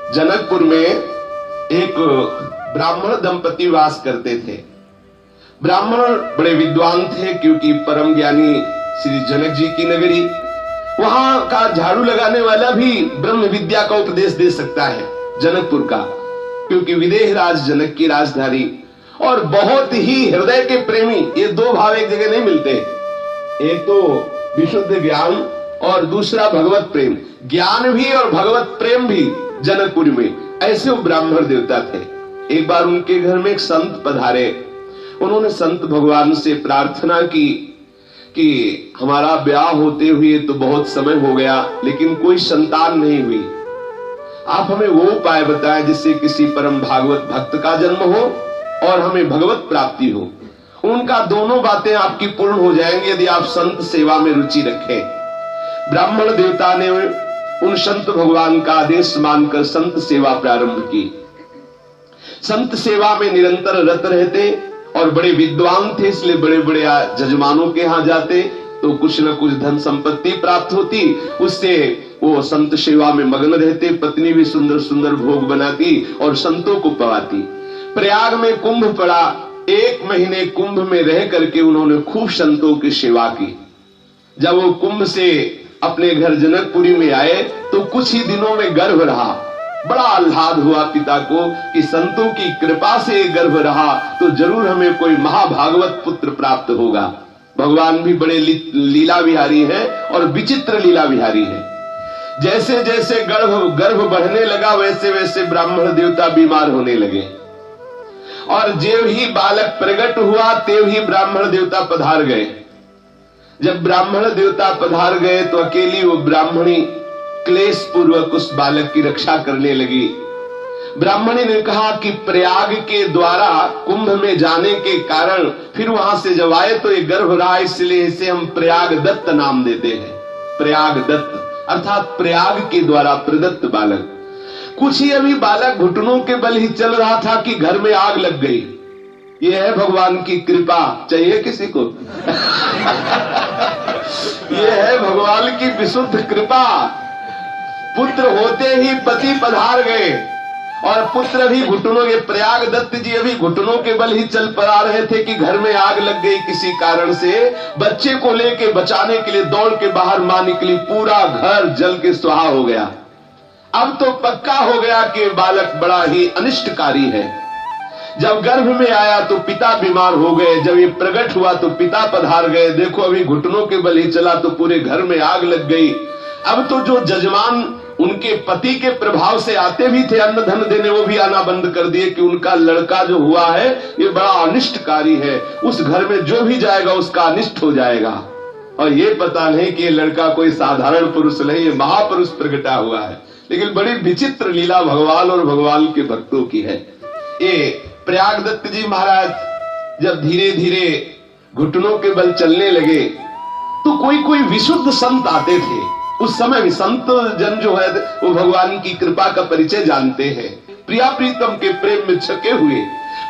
जनकपुर में एक ब्राह्मण दंपति वास करते थे। ब्राह्मण बड़े विद्वान थे, क्योंकि परम ज्ञानी श्री जनक जी की नगरी, वहां का झाड़ू लगाने वाला भी ब्रह्म विद्या का उपदेश दे सकता है जनकपुर का, क्योंकि विदेह राज जनक की राजधानी और बहुत ही हृदय के प्रेमी। ये दो भाव एक जगह नहीं मिलते, एक तो विशुद्ध ज्ञान और दूसरा भगवत प्रेम। ज्ञान भी और भगवत प्रेम भी जनकपुर में। ऐसे वो ब्राह्मण देवता थे। एक बार उनके घर में एक संत पधारे। उन्होंने संत भगवान से प्रार्थना की कि हमारा ब्याह होते हुए तो बहुत समय हो गया, लेकिन कोई संतान नहीं हुई। आप हमें वो उपाय बताएं जिससे किसी परम भागवत भक्त का जन्म हो और हमें भगवत प्राप्ति हो। उनका दोनों बातें आपकी पूर्ण हो जाएंगी यदि आप संत सेवा में रुचि रखें। ब्राह्मण देवता ने उन संत भगवान का आदेश मानकर संत सेवा प्रारंभ की। संत सेवा में निरंतर रत रहते और बड़े विद्वान थे, इसलिए बड़े बड़े जजमानों के यहाँ जाते तो कुछ न कुछ धन संपत्ति प्राप्त होती। उससे वो संत सेवा में मग्न रहते। पत्नी भी सुंदर सुंदर भोग बनाती और संतों को पवाती। प्रयाग में कुंभ पड़ा। 1 महीने कुंभ में रह करके उन्होंने खूब संतों की सेवा की। जब वो कुंभ से अपने घर जनकपुरी में आए तो कुछ ही दिनों में गर्भ रहा। बड़ा आह्लाद हुआ पिता को कि संतों की कृपा से गर्भ रहा तो जरूर हमें कोई महाभागवत पुत्र प्राप्त होगा। भगवान भी बड़े लीला विहारी है और विचित्र लीला विहारी है। जैसे जैसे गर्भ बढ़ने लगा वैसे वैसे ब्राह्मण देवता बीमार होने लगे और जेव ही बालक प्रकट हुआ तेव ही ब्राह्मण देवता पधार गए। जब ब्राह्मण देवता पधार गए तो अकेली वो ब्राह्मणी क्लेश पूर्वक उस बालक की रक्षा करने लगी। ब्राह्मणी ने कहा कि प्रयाग के द्वारा कुंभ में जाने के कारण फिर वहां से जब आए तो ये गर्भ रहा, इसलिए इसे हम प्रयाग दत्त नाम देते हैं। प्रयाग दत्त अर्थात प्रयाग के द्वारा प्रदत्त बालक। कुछ ही अभी बालक घुटनों के बल ही चल रहा था कि घर में आग लग गई। ये है भगवान की कृपा। चाहिए किसी को? ये है भगवान की विशुद्ध कृपा। पुत्र होते ही पति पधार गए और पुत्र भी घुटनों के, प्रयाग दत्त जी अभी घुटनों के बल ही चल पड़ा रहे थे कि घर में आग लग गई किसी कारण से। बच्चे को लेके बचाने के लिए दौड़ के बाहर मां निकली। पूरा घर जल के स्वाहा हो गया। अब तो पक्का हो गया कि बालक बड़ा ही अनिष्टकारी है। जब गर्भ में आया तो पिता बीमार हो गए। जब ये प्रकट हुआ तो पिता पधार गए। देखो अभी घुटनों के बल ही चला तो पूरे घर में आग लग गई। अब तो जो जजमान उनके पति के प्रभाव से आते भी थे अन्न धन देने, वो भी आना बंद कर दिए कि उनका लड़का जो हुआ है ये बड़ा अनिष्टकारी है। उस घर में जो भी जाएगा उसका अनिष्ट हो जाएगा। और ये पता नहीं कि ये लड़का कोई साधारण पुरुष नहीं, ये महापुरुष प्रकटा हुआ है। लेकिन बड़ी विचित्र लीला भगवान और भगवान के भक्तों की है। ये प्रयाग दत्त जी महाराज जब धीरे धीरे घुटनों के बल चलने लगे तो कोई कोई विशुद्ध संत आते थे। उस समय भी संत जन जो है वो भगवान की कृपा का परिचय जानते हैं। प्रिया प्रीतम के प्रेम में छके हुए,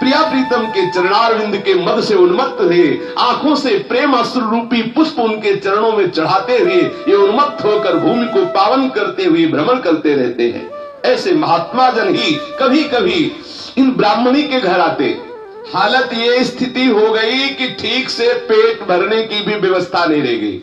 प्रिया प्रीतम के चरणारविंद के मद से उन्मत्त हुए, आंखों से प्रेम अश्रु रूपी पुष्प उनके चरणों में चढ़ाते हुए ये उन्मत्त होकर भूमि को पावन करते हुए भ्रमण करते रहते हैं। ऐसे महात्मा जन ही कभी कभी इन ब्राह्मणी के घर आते। हालत ये स्थिति हो गई कि ठीक से पेट भरने की भी व्यवस्था नहीं रह गई,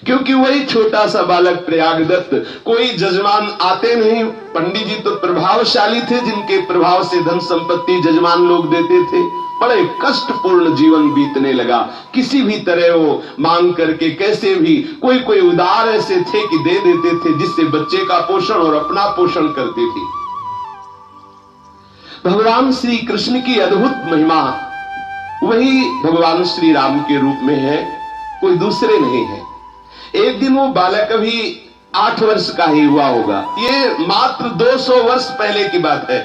क्योंकि वही छोटा सा बालक प्रयाग दत्त, कोई जजमान आते नहीं। पंडित जी तो प्रभावशाली थे जिनके प्रभाव से धन संपत्ति जजमान लोग देते थे। बड़े कष्टपूर्ण जीवन बीतने लगा। किसी भी तरह वो मांग करके कैसे भी, कोई कोई उदार ऐसे थे कि दे देते थे जिससे बच्चे का पोषण और अपना पोषण करते थे। भगवान श्री कृष्ण की अद्भुत महिमा वही भगवान श्री राम के रूप में है, कोई दूसरे नहीं है। एक दिन वो बालक अभी 8 वर्ष का ही हुआ होगा। ये मात्र 200 वर्ष पहले की बात है।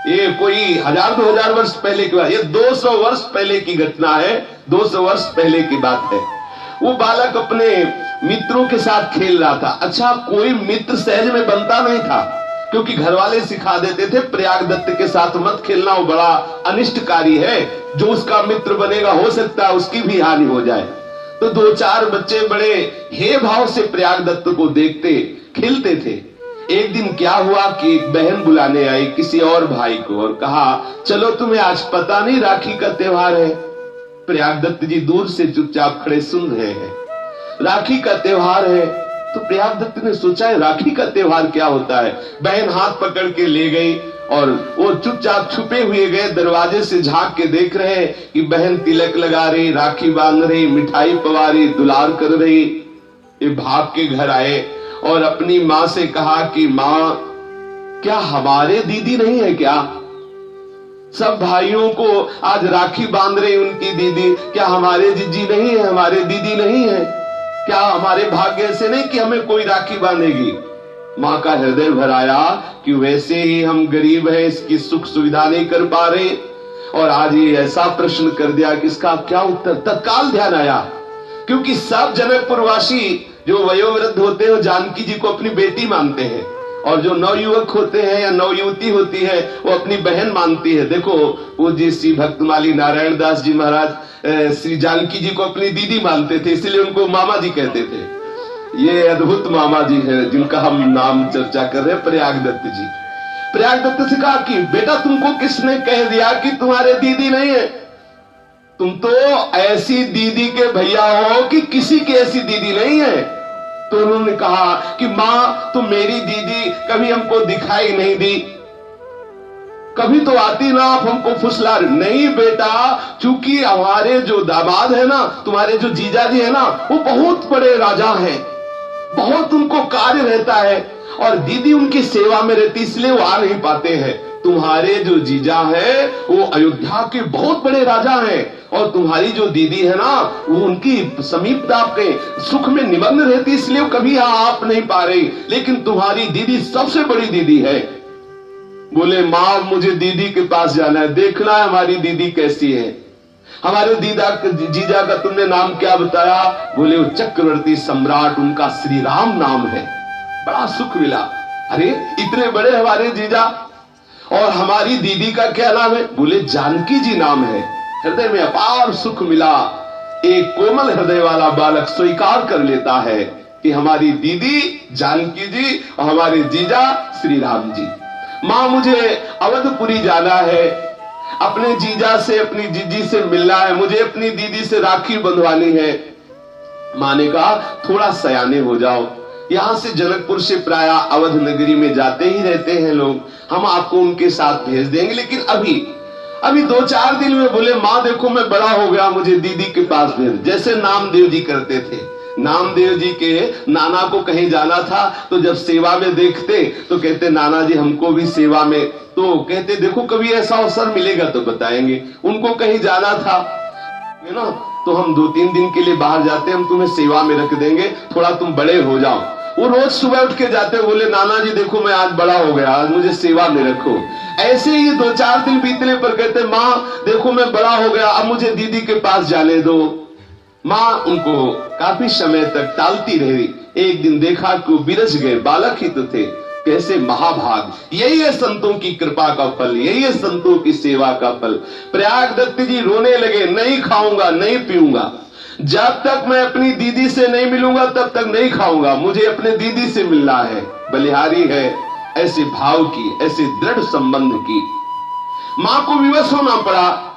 ये कोई 1000-2000 वर्ष पहले की बात, ये 200 वर्ष पहले की घटना है। 200 वर्ष पहले की बात है। वो बालक अपने मित्रों के साथ खेल रहा था। अच्छा, कोई मित्र सहज में बनता नहीं था, क्योंकि घर वाले सिखा देते थे प्रयाग दत्त के साथ मत खेलना, वो बड़ा अनिष्टकारी है। जो उसका मित्र बनेगा हो सकता है उसकी भी हानि हो जाए। तो 2-4 बच्चे बड़े हे भाव से प्रयाग दत्त को देखते खेलते थे। एक दिन क्या हुआ कि एक बहन बुलाने आई किसी और भाई को और कहा, चलो तुम्हें आज पता नहीं राखी का त्योहार है। प्रयागदत्त जी दूर से चुपचाप खड़े सुन रहे हैं। राखी का त्योहार है तो प्रयागदत्त ने सोचा है राखी का त्योहार क्या होता है। बहन हाथ पकड़ के ले गई और वो चुपचाप छुपे हुए गए, दरवाजे से झांक के देख रहे हैं कि बहन तिलक लगा रही, राखी बांध रही, मिठाई पवा रही, दुलार कर रही। ये भाग के घर आए और अपनी माँ से कहा कि माँ, क्या हमारे दीदी नहीं है क्या? सब भाइयों को आज राखी बांध रही उनकी दीदी, क्या हमारे जीजी नहीं है, हमारे दीदी नहीं है क्या? हमारे भाग्य से नहीं कि हमें कोई राखी बांधेगी। माँ का हृदय भर आया कि वैसे ही हम गरीब हैं, इसकी सुख सुविधा नहीं कर पा रहे, और आज ये ऐसा प्रश्न कर दिया कि इसका क्या उत्तर। तत्काल ध्यान आया, क्योंकि सब जनकपुरवासी जो वयोवृद्ध होते हैं जानकी जी को अपनी बेटी मानते हैं, और जो नवयुवक होते हैं या नवयुवती होती है वो अपनी बहन मानती है। देखो पूज्य श्री भक्तमाली नारायण दास जी महाराज श्री जानकी जी को अपनी दीदी मानते थे, इसलिए उनको मामा जी कहते थे। ये अद्भुत मामा जी हैं जिनका हम नाम चर्चा कर रहे हैं, प्रयागदत्त जी। प्रयागदत्त से कहा कि बेटा तुमको किसने कह दिया कि तुम्हारे दीदी नहीं है? तुम तो ऐसी दीदी के भैया हो कि किसी की ऐसी दीदी नहीं है। तो उन्होंने कहा कि माँ तो मेरी दीदी कभी हमको दिखाई नहीं दी, कभी तो आती ना, आप हमको फुसला। नहीं बेटा, चूंकि हमारे जो दामाद है ना, तुम्हारे जो जीजा जी है ना, वो बहुत बड़े राजा हैं, बहुत उनको कार्य रहता है और दीदी उनकी सेवा में रहती, इसलिए वो आ नहीं पाते हैं। तुम्हारे जो जीजा है वो अयोध्या के बहुत बड़े राजा हैं, और तुम्हारी जो दीदी है ना वो उनकी समीपता के सुख में निमग्न रहती, इसलिए वो कभी आप नहीं पा रही, लेकिन तुम्हारी दीदी सबसे बड़ी दीदी है। बोले माँ मुझे दीदी के पास जाना है, देखना है हमारी दीदी कैसी है। हमारे जीजा का तुमने नाम क्या बताया? बोले वो चक्रवर्ती सम्राट, उनका श्री राम नाम है। बड़ा सुख मिला। अरे इतने बड़े हमारे जीजा, और हमारी दीदी का क्या नाम है? बोले जानकी जी नाम है। हृदय में अपार सुख मिला। एक कोमल हृदय वाला बालक स्वीकार कर लेता है कि हमारी दीदी जानकी जी और हमारे जीजा श्री राम जी। मां मुझे अवधपुरी जाना है, अपने जीजा से अपनी जीजी से मिलना है, मुझे अपनी दीदी से राखी बंधवानी है। मां ने कहा थोड़ा सयाने हो जाओ, यहां से जनकपुर से प्राय अवध नगरी में जाते ही रहते हैं लोग, हम आपको उनके साथ भेज देंगे, लेकिन अभी 2-4 दिन में। बोले माँ देखो मैं बड़ा हो गया, मुझे दीदी के पास भेज। जैसे नामदेव जी करते थे, नामदेव जी के नाना को कहीं जाना था तो जब सेवा में देखते तो कहते नाना जी हमको भी सेवा में, तो कहते देखो कभी ऐसा अवसर मिलेगा तो बताएंगे। उनको कहीं जाना था है ना, तो हम 2-3 दिन के लिए बाहर जाते, हम तुम्हें सेवा में रख देंगे, थोड़ा तुम बड़े हो जाओ। वो रोज सुबह उठ के जाते, बोले नाना जी देखो मैं आज बड़ा हो गया, आज मुझे सेवा में रखो। ऐसे ही 2-4 दिन बीतने पर कहते माँ देखो मैं बड़ा हो गया, अब मुझे दीदी के पास जाने दो। माँ उनको काफी समय तक टालती रही। एक दिन देखा कि वो बिरज गए, बालक ही तो थे। कैसे महाभाग, यही है संतों की कृपा का फल, यही है संतों की सेवा का फल। प्रयागदत्त जी रोने लगे, नहीं खाऊंगा नहीं पीऊंगा, जब तक मैं अपनी दीदी से नहीं मिलूंगा तब तक नहीं खाऊंगा, मुझे अपने दीदी से मिलना है। बलिहारी है ऐसे भाव की, ऐसे दृढ़ संबंध की। मां को विवश होना पड़ा।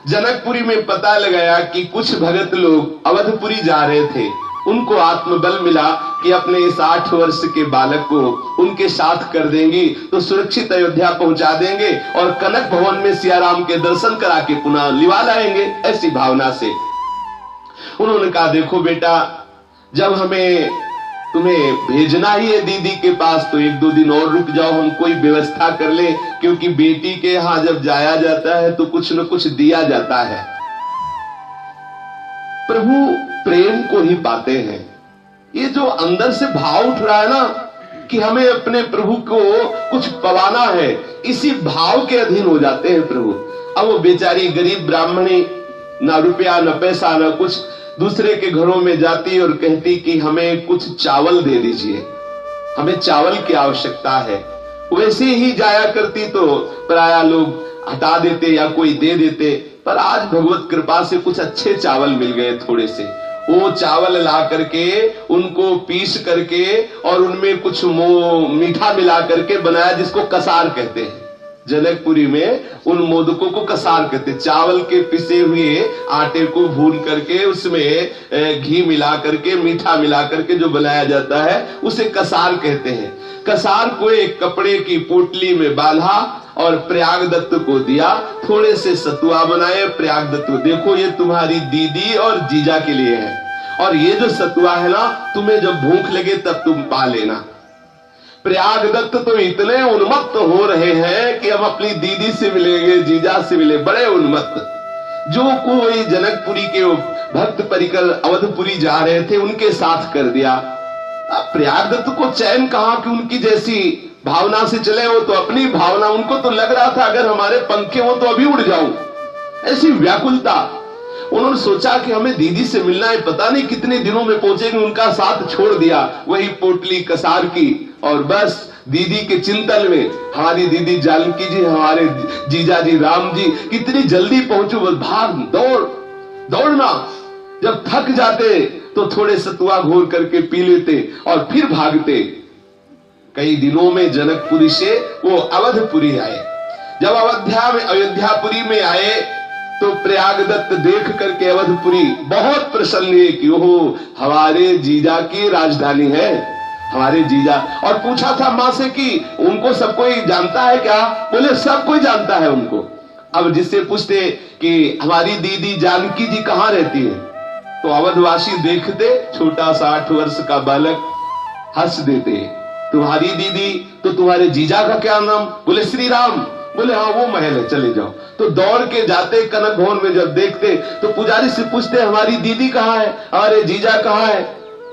जनकपुरी में पता लगाया कि कुछ भगत लोग अवधपुरी जा रहे थे, उनको आत्मबल मिला कि अपने इस 8 वर्ष के बालक को उनके साथ कर देंगी तो सुरक्षित अयोध्या पहुंचा देंगे और कनक भवन में सियाराम के दर्शन करा के पुनः लिवा लाएंगे। ऐसी भावना से उन्होंने कहा देखो बेटा, जब हमें तुम्हें भेजना ही है दीदी के पास तो 1-2 दिन और रुक जाओ, हम कोई व्यवस्था कर ले, क्योंकि बेटी के यहां जब जाया जाता है तो कुछ न कुछ दिया जाता है। प्रभु प्रेम को ही पाते हैं। ये जो अंदर से भाव उठ रहा है ना कि हमें अपने प्रभु को कुछ पवाना है, इसी भाव के अधीन हो जाते हैं प्रभु। अब वो बेचारी गरीब ब्राह्मणी, ना रुपया न पैसा न कुछ, दूसरे के घरों में जाती और कहती कि हमें कुछ चावल दे दीजिए, हमें चावल की आवश्यकता है। वैसे ही जाया करती तो प्राय लोग हटा देते या कोई दे देते, पर आज भगवत कृपा से कुछ अच्छे चावल मिल गए थोड़े से। वो चावल ला करके उनको पीस करके और उनमें कुछ मीठा मिला करके बनाया, जिसको कसार कहते हैं। जनकपुरी में उन मोदकों को कसार कहते हैं। चावल के पिसे हुए आटे को भून करके उसमें घी मिला करके मीठा मिला करके जो बनाया जाता है उसे कसार कहते हैं। कसार को एक कपड़े की पोटली में बांधा और प्रयागदत्त को दिया, थोड़े से सतुआ बनाए। प्रयागदत्त को, देखो ये तुम्हारी दीदी और जीजा के लिए है, और ये जो सतुआ है ना, तुम्हें जब भूख लगे तब तुम पा लेना। प्रयागदत्त तो इतने उन्मत्त हो रहे हैं कि हम अपनी दीदी से मिलेंगे, जीजा से मिले, बड़े उन्मत्त। जो कोई जनकपुरी के भक्त परिकर अवधपुरी जा रहे थे उनके साथ कर दिया। प्रयागदत्त को चैन कहां कि उनकी जैसी भावना से चले, वो तो अपनी भावना, उनको तो लग रहा था अगर हमारे पंखे हो तो अभी उड़ जाऊं, ऐसी व्याकुलता। उन्होंने सोचा कि हमें दीदी से मिलना है, पता नहीं कितने दिनों में पहुंचेंगे, उनका साथ छोड़ दिया, वही पोटली कसार की, और बस दीदी के चिंतन में हमारी दीदी जानकी जी, हमारे जीजा जी राम जी कितनी जल्दी पहुंचो, बस भाग दौड़ दौड़ना। जब थक जाते तो थोड़े सतुआ घोर करके पी लेते और फिर भागते। कई दिनों में जनकपुरी से वो अवधपुरी आए। जब अयोध्यापुरी में आए तो प्रयागदत्त देख करके अवधपुरी बहुत प्रसन्न है कि ओहो हमारे जीजा की राजधानी है, हमारे जीजा। और पूछा था मां से कि उनको सब कोई जानता है क्या? बोले सब कोई जानता है उनको। अब जिससे पूछते कि हमारी दीदी जानकी जी कहां रहती है, तो अवधवासी देखते छोटा सा 8 वर्ष का बालक हंस देते, तुम्हारी दीदी तो तुम्हारे जीजा का क्या नाम? बोले श्री राम। बोले हाँ वो महल है, चले जाओ। तो दौड़ के जाते कनक भवन में, जब देखते तो पुजारी से पूछते हमारी दीदी कहाँ है, हमारे जीजा कहाँ है?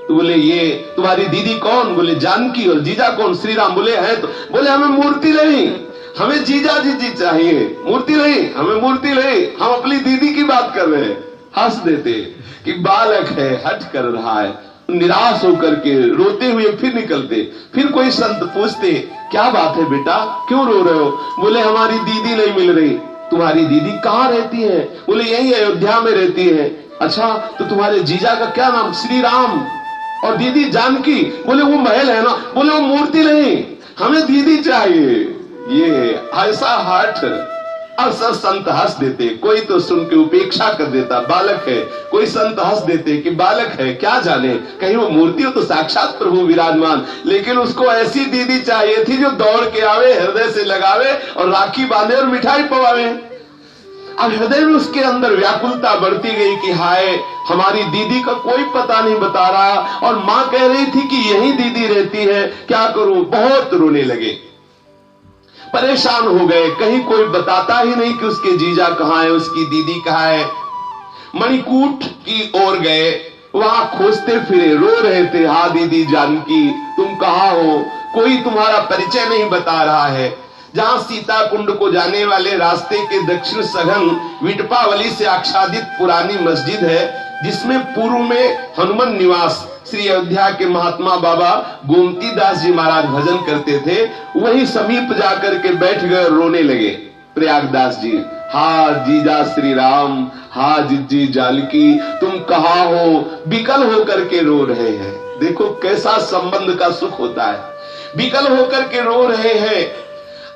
तो बोले ये तुम्हारी दीदी कौन? बोले जानकी। और जीजा कौन? श्री राम। बोले है तो। बोले हमें मूर्ति नहीं, हमें जीजा जी चाहिए, मूर्ति नहीं, हमें मूर्ति नहीं, हम अपनी दीदी की बात कर रहे हैं। हंस देते कि बालक है, हट कर रहा है। निराश होकर के रोते हुए फिर निकलते। फिर कोई संत पूछते क्या बात है बेटा, क्यों रो रहे हो? बोले हमारी दीदी नहीं मिल रही। तुम्हारी दीदी कहाँ रहती है? बोले यही अयोध्या में रहती है। अच्छा तो तुम्हारे जीजा का क्या नाम? श्री राम। और दीदी जानकी। बोले वो महल है ना। बोले वो मूर्ति नहीं, हमें दीदी चाहिए। ये ऐसा हठ। और सब संत हंस देते, कोई तो सुन के उपेक्षा कर देता, बालक है। कोई संत हंस देते कि बालक है, क्या जाने, कहीं वो मूर्ति हो तो साक्षात प्रभु विराजमान। लेकिन उसको ऐसी दीदी चाहिए थी जो दौड़ के आवे, हृदय से लगावे और राखी बांधे और मिठाई पवावे। अब हृदय में उसके अंदर व्याकुलता बढ़ती गई कि हाय हमारी दीदी का कोई पता नहीं बता रहा, और मां कह रही थी कि यही दीदी रहती है, क्या करूं? बहुत रोने लगे, परेशान हो गए। कहीं कोई बताता ही नहीं कि उसके जीजा कहाँ है, उसकी दीदी कहाँ है। मणिकूट की ओर गए, वहां खोजते फिरे, रो रहे थे, हाँ दीदी जानकी तुम कहाँ हो? कोई तुम्हारा परिचय नहीं बता रहा है। जहां सीता कुंड को जाने वाले रास्ते के दक्षिण सघन विटपावली से आच्छादित पुरानी मस्जिद है, जिसमें पूर्व में हनुमान निवास श्री अयोध्या के महात्मा बाबा गोमती दास जी महाराज भजन करते थे, वही समीप जाकर के बैठ गए और रोने लगे प्रयागदास जी। हा जीजा श्री राम, हा जीजी जानकी तुम कहाँ हो? विकल होकर के रो रहे हैं। देखो कैसा संबंध का सुख होता है, विकल होकर के रो रहे हैं।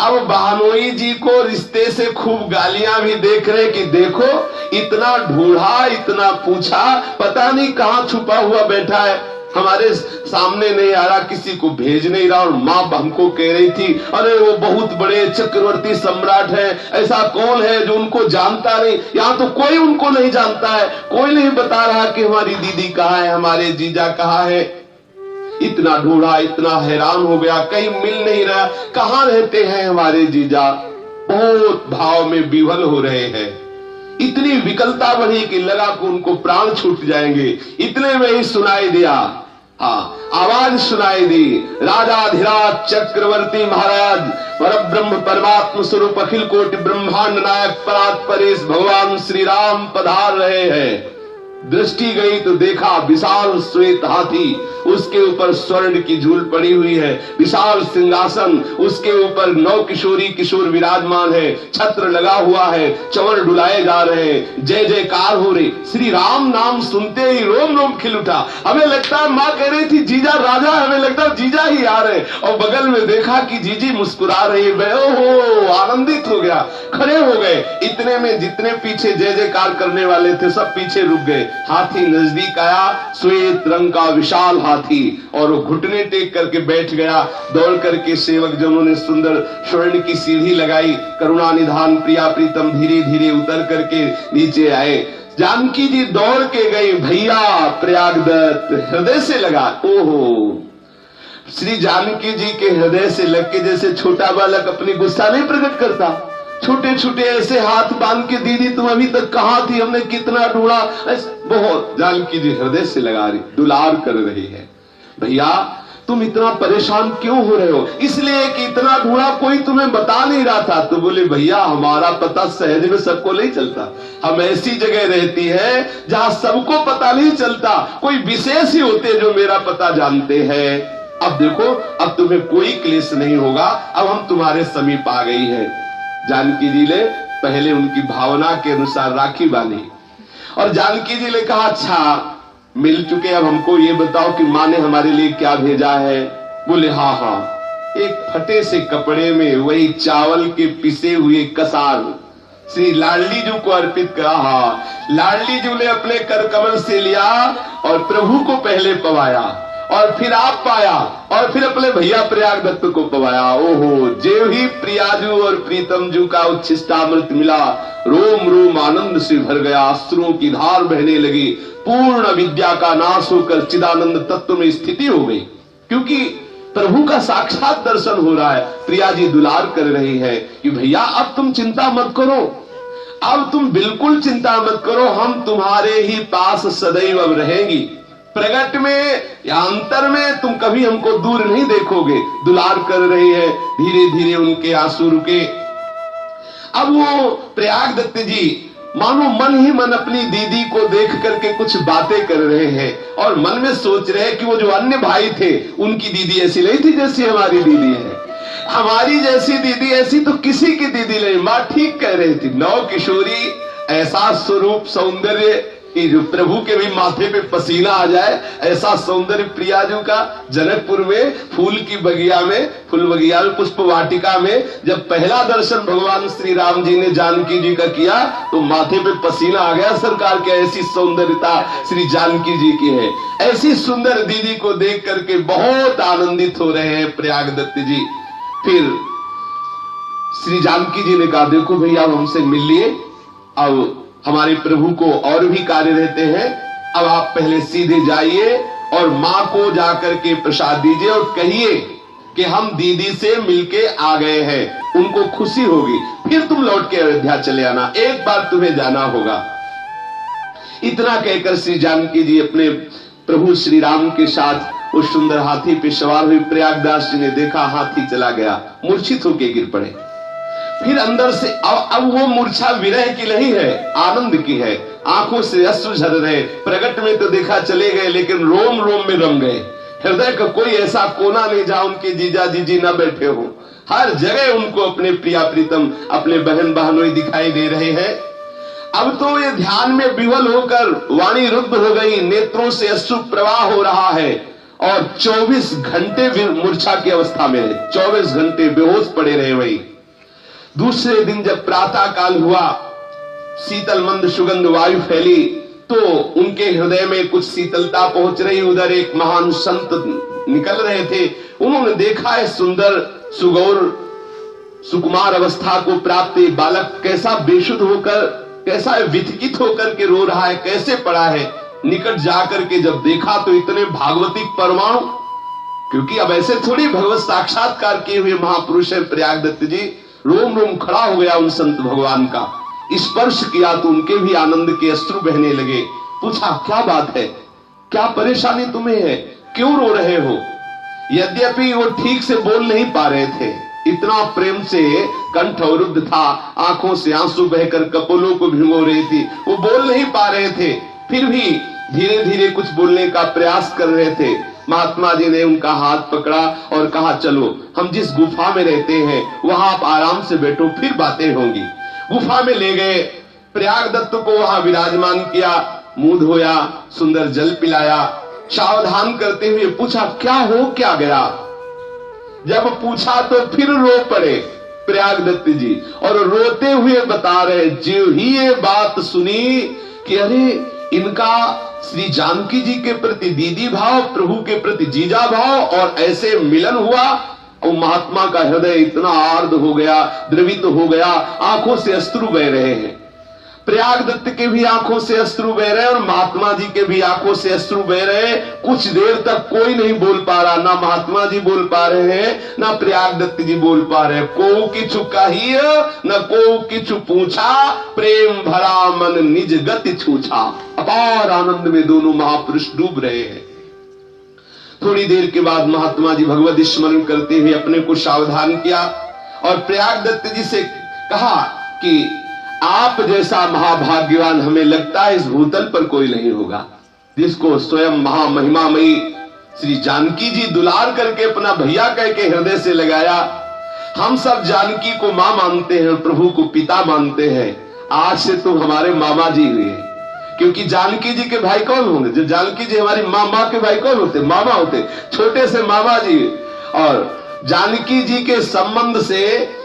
अब बहनोई जी को रिश्ते से खूब गालियां भी देख रहे कि देखो इतना ढूंढा, इतना पूछा, पता नहीं कहां छुपा हुआ बैठा है, हमारे सामने नहीं आ रहा, किसी को भेज नहीं रहा। और मां हमको कह रही थी अरे वो बहुत बड़े चक्रवर्ती सम्राट है, ऐसा कौन है जो उनको जानता नहीं? यहाँ तो कोई उनको नहीं जानता है, कोई नहीं बता रहा कि हमारी दीदी कहाँ है, हमारे जीजा कहाँ है। इतना ढूंढा, इतना हैरान हो गया, कहीं मिल नहीं रहा, कहाँ रहते हैं हमारे जीजा। बहुत भाव में विवल हो रहे हैं। इतनी विकलता बढ़ी कि लगा कि उनको प्राण छूट जाएंगे। इतने में ही सुनाई दिया, हाँ आवाज सुनाई दी, राजाधिराज चक्रवर्ती महाराज परब्रह्म परमात्म स्वरूप अखिल कोटि ब्रह्मांड नायक परात परेश भगवान श्री राम पधार रहे हैं। दृष्टि गई तो देखा विशाल श्वेत हाथी, उसके ऊपर स्वर्ण की झूल पड़ी हुई है, विशाल सिंहासन, उसके ऊपर 9 किशोरी किशोर विराजमान है, छत्र लगा हुआ है, चंवर डुलाए जा रहे हैं, जय जयकार हो रही। श्री राम नाम सुनते ही रोम रोम खिल उठा। हमें लगता है माँ कह रही थी जीजा राजा, हमें लगता है जीजा ही आ रहे, और बगल में देखा कि जीजी मुस्कुरा रही है। ओहो, आनंदित हो गया, खड़े हो गए। इतने में जितने पीछे जय जयकार करने वाले थे सब पीछे रुक गए। हाथी नजदीक आया, श्वेत रंग का विशाल हाथी, और वो घुटने टेक करके बैठ गया। दौड़ करके सेवक जनों ने सुंदर स्वर्ण की सीढ़ी लगाई। करुणा निधान प्रिया प्रीतम धीरे धीरे उतर करके नीचे आए। जानकी जी दौड़ के गई, भैया प्रयागदत्त हृदय से लगा। ओहो, श्री जानकी जी के हृदय से लग के जैसे छोटा बालक अपनी गुस्सा नहीं प्रकट करता, छोटे छोटे ऐसे हाथ बांध के, दीदी तुम अभी तक कहां थी, हमने कितना ढूंढा। बहुत जानकी जी हृदय से लगा रही, दुलार कर रही है। भैया तुम इतना परेशान क्यों हो रहे हो? इसलिए कि इतना ढूंढा, कोई तुम्हें बता नहीं रहा था। तो बोले भैया हमारा पता सहज में सबको नहीं चलता, हम ऐसी जगह रहती है जहां सबको पता नहीं चलता, कोई विशेष ही होते जो मेरा पता जानते हैं। अब देखो, अब तुम्हें कोई क्लेश नहीं होगा, अब हम तुम्हारे समीप आ गई है। जानकी जी ने पहले उनकी भावना के अनुसार राखी बांधी, और जानकी जी ने कहा अच्छा मिल चुके, अब हमको ये बताओ कि माँ ने हमारे लिए क्या भेजा है। बोले हाँ हाँ, एक फटे से कपड़े में वही चावल के पिसे हुए कसार श्री लाडली जी को अर्पित करा। लाडली जी ने अपने कर कमल से लिया और प्रभु को पहले पवाया, और फिर आप पाया, और फिर अपने भैया प्रयागदत्त को पवाया। ओहो, जो ही प्रियाजू और प्रीतम जू का उच्छिष्टामृत मिला, रोम रोम आनंद से भर गया, अश्रुओं की धार बहने लगी, पूर्ण विद्या का नाश होकर चिदानंद तत्व में स्थिति हो गई। क्योंकि प्रभु का साक्षात दर्शन हो रहा है। प्रिया जी दुलार कर रही है कि भैया अब तुम चिंता मत करो, अब तुम बिल्कुल चिंता मत करो, हम तुम्हारे ही पास सदैव अब रहेंगी। प्रगट में या अंतर में तुम कभी हमको दूर नहीं देखोगे। दुलार कर रही है। धीरे धीरे उनके आंसू रुके। अब वो प्रयागदत्त जी मानो मन ही मन अपनी दीदी को देख करके कुछ बातें कर रहे हैं, और मन में सोच रहे हैं कि वो जो अन्य भाई थे उनकी दीदी ऐसी नहीं थी जैसी हमारी दीदी है, हमारी जैसी दीदी ऐसी तो किसी की दीदी नहीं। माँ ठीक कह रही थी, 9 किशोरी, ऐसा स्वरूप सौंदर्य कि जो प्रभु के भी माथे पे पसीना आ जाए, ऐसा सौंदर्य प्रियाजू का। जनकपुर में फूल की बगिया में, फूल बगिया में, पुष्प वाटिका में जब पहला दर्शन भगवान श्री राम जी ने जानकी जी का किया तो माथे पे पसीना आ गया सरकार के। ऐसी सौंदर्यता श्री जानकी जी की है। ऐसी सुंदर दीदी को देख करके बहुत आनंदित हो रहे हैं प्रयागदत्त जी। फिर श्री जानकी जी ने कहा देखो भैया हमसे मिल लिए, अब हमारे प्रभु को और भी कार्य रहते हैं, अब आप पहले सीधे जाइए और मां को जाकर के प्रसाद दीजिए और कहिए कि हम दीदी से मिलके आ गए हैं, उनको खुशी होगी, फिर तुम लौट के अयोध्या चले आना, एक बार तुम्हें जाना होगा। इतना कहकर श्री जानकी जी अपने प्रभु श्री राम के साथ उस सुंदर हाथी पे सवार हुई। प्रयागदास जी ने देखा हाथी चला गया, मूर्छित होके गिर पड़े। फिर अंदर से अब वो मूर्छा विरह की नहीं है, आनंद की है। आंखों से अश्रु झर रहे। प्रगट में तो देखा चले गए, लेकिन रोम रोम में रम गए। हृदय का कोई ऐसा कोना नहीं जहां उनके जीजा जीजी न बैठे हो। हर जगह उनको अपने प्रिया प्रीतम, अपने बहन बहनोई दिखाई दे रहे हैं। अब तो ये ध्यान में विवल होकर वाणी रुद्ध हो गई, नेत्रों से अश्रु प्रवाह हो रहा है, और 24 घंटे मूर्छा की अवस्था में है। 24 घंटे बेहोश पड़े रहे वही। दूसरे दिन जब प्रातः काल हुआ, शीतल मंद सुगंध वायु फैली, तो उनके हृदय में कुछ शीतलता पहुंच रही। उधर एक महान संत निकल रहे थे। उन्होंने देखा है सुंदर सुगौर सुकुमार अवस्था को प्राप्त बालक कैसा बेशुद्ध होकर, कैसा विचकित होकर के रो रहा है, कैसे पड़ा है। निकट जाकर के जब देखा तो इतने भागवतिक परमाणु, क्योंकि अब ऐसे थोड़ी भगवत साक्षात्कार किए हुए महापुरुष है प्रयागदत्त जी। रोम रोम खड़ा हो गया उन संत भगवान का। स्पर्श किया तो उनके भी आनंद के अश्रु बहने लगे। पूछा क्या बात है, क्या परेशानी तुम्हें है, क्यों रो रहे हो? यद्यपि वो ठीक से बोल नहीं पा रहे थे, इतना प्रेम से कंठ अवरुद्ध था, आंखों से आंसू बहकर कपोलों को भिगो रही थी, वो बोल नहीं पा रहे थे। फिर भी धीरे धीरे कुछ बोलने का प्रयास कर रहे थे। महात्मा जी ने उनका हाथ पकड़ा और कहा, चलो हम जिस गुफा में रहते हैं वहां आप आराम से बैठो, फिर बातें होंगी। गुफा में ले गए, प्रयागदत्त को वहां विराजमान किया, मुंह धोया, सुंदर जल पिलाया, सावधान करते हुए पूछा, क्या हो क्या गया। जब पूछा तो फिर रो पड़े प्रयागदत्त जी, और रोते हुए बता रहे, जो ही ये बात सुनी कि अरे इनका श्री जानकी जी के प्रति दीदी भाव, प्रभु के प्रति जीजा भाव, और ऐसे मिलन हुआ, और महात्मा का हृदय इतना आर्द्र हो गया, द्रवित हो गया, आंखों से अश्रु बह रहे हैं। प्रयागदत्त के भी आंखों से अश्रु बह रहे और महात्मा जी के भी आंखों से अश्रु बह रहे। कुछ देर तक कोई नहीं बोल पा रहा, ना महात्मा जी बोल पा रहे हैं, ना प्रयागदत्त जी बोल पा रहे। को किछु कहिय न को किछु पूछा, प्रेम भरा मन निज गति छूछा। अपार आनंद में दोनों महापुरुष डूब रहे हैं। थोड़ी देर के बाद महात्मा जी भगवत स्मरण करते हुए अपने को सावधान किया और प्रयागदत्त जी से कहा कि आप जैसा महाभाग्यवान हमें लगता है इस भूतल पर कोई नहीं होगा, जिसको स्वयं महामहिमामयी श्री जानकी जी दुलार करके अपना भैया कह के हृदय से लगाया। हम सब जानकी को मां मानते हैं, प्रभु को पिता मानते हैं। आज से तो हमारे मामा जी हुए, क्योंकि जानकी जी के भाई कौन होंगे? जो जानकी जी हमारी माँ के भाई कौन होते? मामा होते, छोटे से मामा जी। और जानकी जी के संबंध से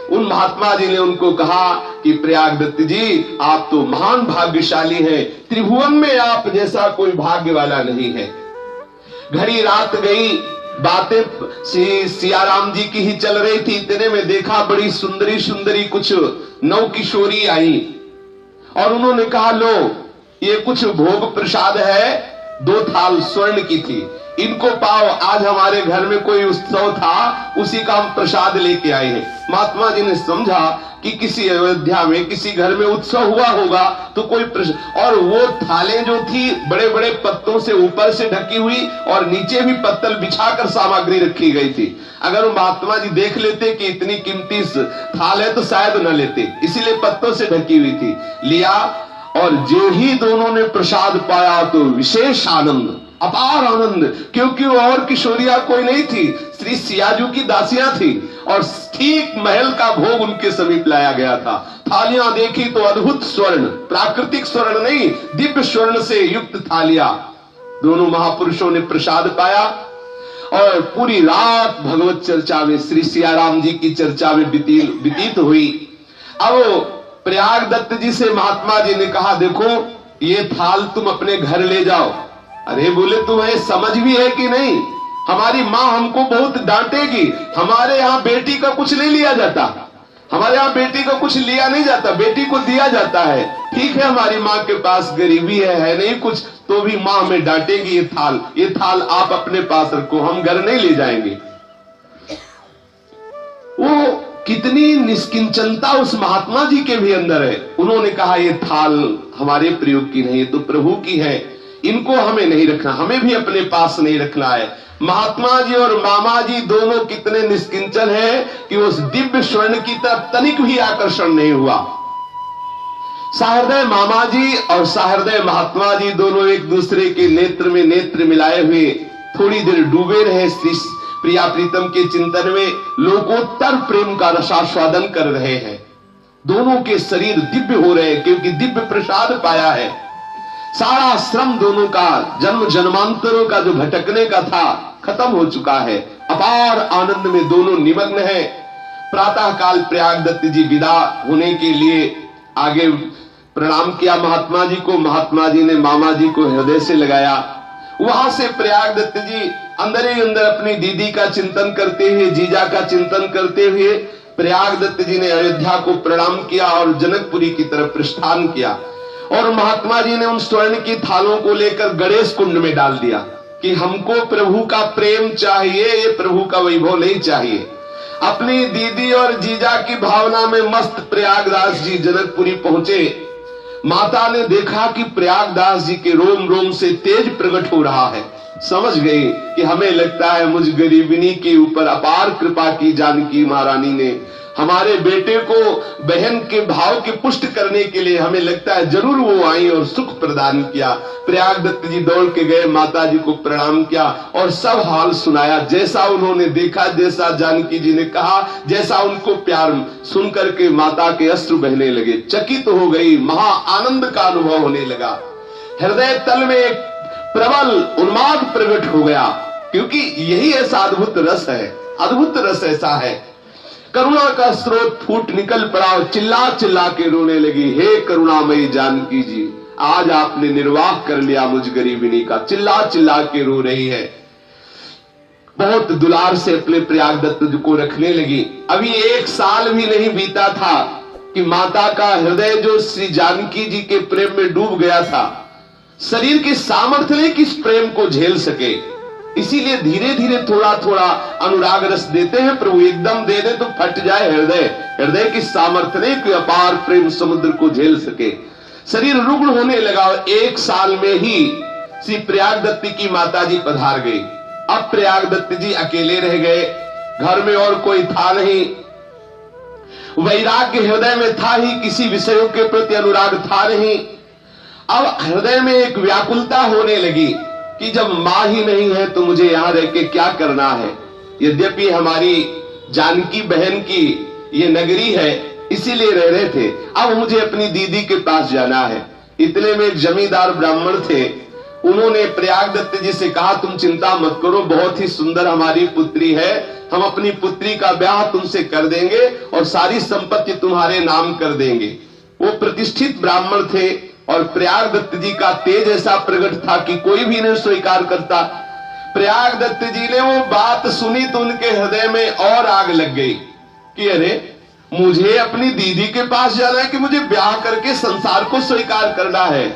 उन महात्मा जी ने उनको कहा कि प्रयागदत्त जी आप तो महान भाग्यशाली हैं, त्रिभुवन में आप जैसा कोई भाग्य वाला नहीं है। घड़ी रात गई, बातें सियाराम जी की ही चल रही थी। इतने में देखा बड़ी सुंदरी सुंदरी कुछ नौ किशोरी आई और उन्होंने कहा, लो ये कुछ भोग प्रसाद है, 2 थाल स्वर्ण की थी, इनको पाओ, आज हमारे घर में कोई उत्सव था, उसी का हम प्रसाद लेके आए हैं। महात्मा जी ने समझा कि किसी अयोध्या में किसी घर में उत्सव हुआ होगा तो कोई और वो थालें जो थी बड़े बड़े पत्तों से ऊपर से ढकी हुई और नीचे भी पत्तल बिछाकर सामग्री रखी गई थी। अगर वो महात्मा जी देख लेते कि इतनी कीमती थाल है तो शायद न लेते, इसीलिए पत्तों से ढकी हुई थी। लिया और जो ही दोनों ने प्रसाद पाया तो विशेष आनंद, अपार आनंद, क्योंकि वो और किशोरिया कोई नहीं थी, श्री सियाजू की दासियां थी और ठीक महल का भोग उनके समीप लाया गया था। थालियां देखी तो अद्भुत स्वर्ण, प्राकृतिक स्वर्ण नहीं, दिव्य स्वर्ण से युक्त थालियां। दोनों महापुरुषों ने प्रसाद पाया और पूरी रात भगवत चर्चा में, श्री सियाराम जी की चर्चा में व्यतीत हुई। अब प्रयागदत्त जी से महात्मा जी ने कहा, देखो ये थाल तुम अपने घर ले जाओ। अरे बोले, तुम्हें समझ भी है कि नहीं? हमारी माँ हमको बहुत डांटेगी, हमारे यहाँ बेटी का कुछ नहीं लिया जाता, हमारे यहाँ बेटी का कुछ लिया नहीं जाता, बेटी को दिया जाता है। ठीक है हमारी माँ के पास गरीबी है नहीं कुछ, तो भी माँ हमें डांटेगी। ये थाल आप अपने पास रखो, हम घर नहीं ले जाएंगे। वो कितनी निष्किंचनता उस महात्मा जी के भी अंदर है। उन्होंने कहा, ये थाल हमारे प्रयोग की नहीं, तो प्रभु की है, इनको हमें नहीं रखना, हमें भी अपने पास नहीं रखना है। महात्मा जी और मामा जी दोनों कितने निष्किंचन हैं कि उस दिव्य स्वर्ण की तरफ तनिक भी आकर्षण नहीं हुआ। सहृदय मामा जी और सहृदय महात्मा जी दोनों एक दूसरे के नेत्र में नेत्र मिलाए हुए थोड़ी देर डूबे रहे श्री प्रिया प्रीतम के चिंतन में, लोकोत्तर प्रेम का रसास्वादन कर रहे हैं। दोनों के शरीर दिव्य हो रहे हैं क्योंकि दिव्य प्रसाद पाया है। सारा श्रम दोनों का जन्म जन्मांतरों का जो भटकने का था खत्म हो चुका है। अपार आनंद में दोनों निमग्न हैं। प्रातः काल प्रयागदत्त जी विदा होने के लिए आगे प्रणाम किया महात्मा जी को। महात्मा जी ने मामा जी को हृदय से लगाया। वहां से प्रयागदत्त जी अंदर ही अंदर अपनी दीदी का चिंतन करते हुए, जीजा का चिंतन करते हुए प्रयागदत्त जी ने अयोध्या को प्रणाम किया और जनकपुरी की तरफ प्रस्थान किया। और महात्मा जी ने उन स्वर्ण की थालों को लेकर गणेश कुंड में डाल दिया कि हमको प्रभु का प्रेम चाहिए, ये प्रभु का वैभव नहीं चाहिए। अपनी दीदी और जीजा की भावना में मस्त प्रयागदास जी जनकपुरी पहुंचे। माता ने देखा कि प्रयागदास जी के रोम रोम से तेज प्रकट हो रहा है। समझ गई कि हमें लगता है मुझ गरीबिनी के ऊपर अपार कृपा की जानकी महारानी ने, हमारे बेटे को बहन के भाव की पुष्ट करने के लिए हमें लगता है जरूर वो आई और सुख प्रदान किया। प्रयागदत्त जी दौड़ के गए, माता जी को प्रणाम किया और सब हाल सुनाया, जैसा उन्होंने देखा, जैसा जानकी जी ने कहा, जैसा उनको प्यार सुन करके माता के अश्रु बहने लगे, चकित हो गई, महा आनंद का अनुभव होने लगा। हृदय तल में एक प्रबल उन्माद प्रकट हो गया, क्योंकि यही ऐसा अद्भुत रस है, अद्भुत रस ऐसा है। करुणा का स्रोत फूट निकल पड़ा और चिल्ला चिल्ला के रोने लगी, हे करुणामयी जानकी जी, आज आपने निर्वाह कर लिया मुझ गरीबिनी का। चिल्ला चिल्ला के रो रही है, बहुत दुलार से अपने प्रयागदत्त को रखने लगी। अभी 1 साल भी नहीं बीता था कि माता का हृदय जो श्री जानकी जी के प्रेम में डूब गया था, शरीर की सामर्थ्य नहीं कि इस प्रेम को झेल सके, इसीलिए धीरे धीरे थोड़ा थोड़ा अनुराग रस देते हैं प्रभु। एकदम दे दे तो फट जाए हृदय, हृदय की सामर्थ्य नहीं कि अपार प्रेम समुद्र को झेल सके। शरीर रुग्ण होने लगा और 1 साल में ही श्री प्रयागदत्त की माता जी पधार गई। अब प्रयागदत्त जी अकेले रह गए, घर में और कोई था नहीं, वैराग्य हृदय में था ही, किसी विषयों के प्रति अनुराग था नहीं। अब हृदय में एक व्याकुलता होने लगी कि जब मां ही नहीं है तो मुझे यहां रह के क्या करना है। यद्यपि हमारी जानकी बहन की ये नगरी है, इसीलिए रह रहे थे, अब मुझे अपनी दीदी के पास जाना है। इतने में एक जमींदार ब्राह्मण थे, उन्होंने प्रयागदत्त जी से कहा, तुम चिंता मत करो, बहुत ही सुंदर हमारी पुत्री है, हम अपनी पुत्री का ब्याह तुमसे कर देंगे और सारी संपत्ति तुम्हारे नाम कर देंगे। वो प्रतिष्ठित ब्राह्मण थे और प्रयागदत्त जी का तेज ऐसा प्रकट था कि कोई भी नहीं स्वीकार करता। प्रयागदत्त जी ने वो बात सुनी तो उनके हृदय में और आग लग गई कि अरे, मुझे अपनी दीदी के पास जाना है कि मुझे ब्याह करके संसार को स्वीकार करना है।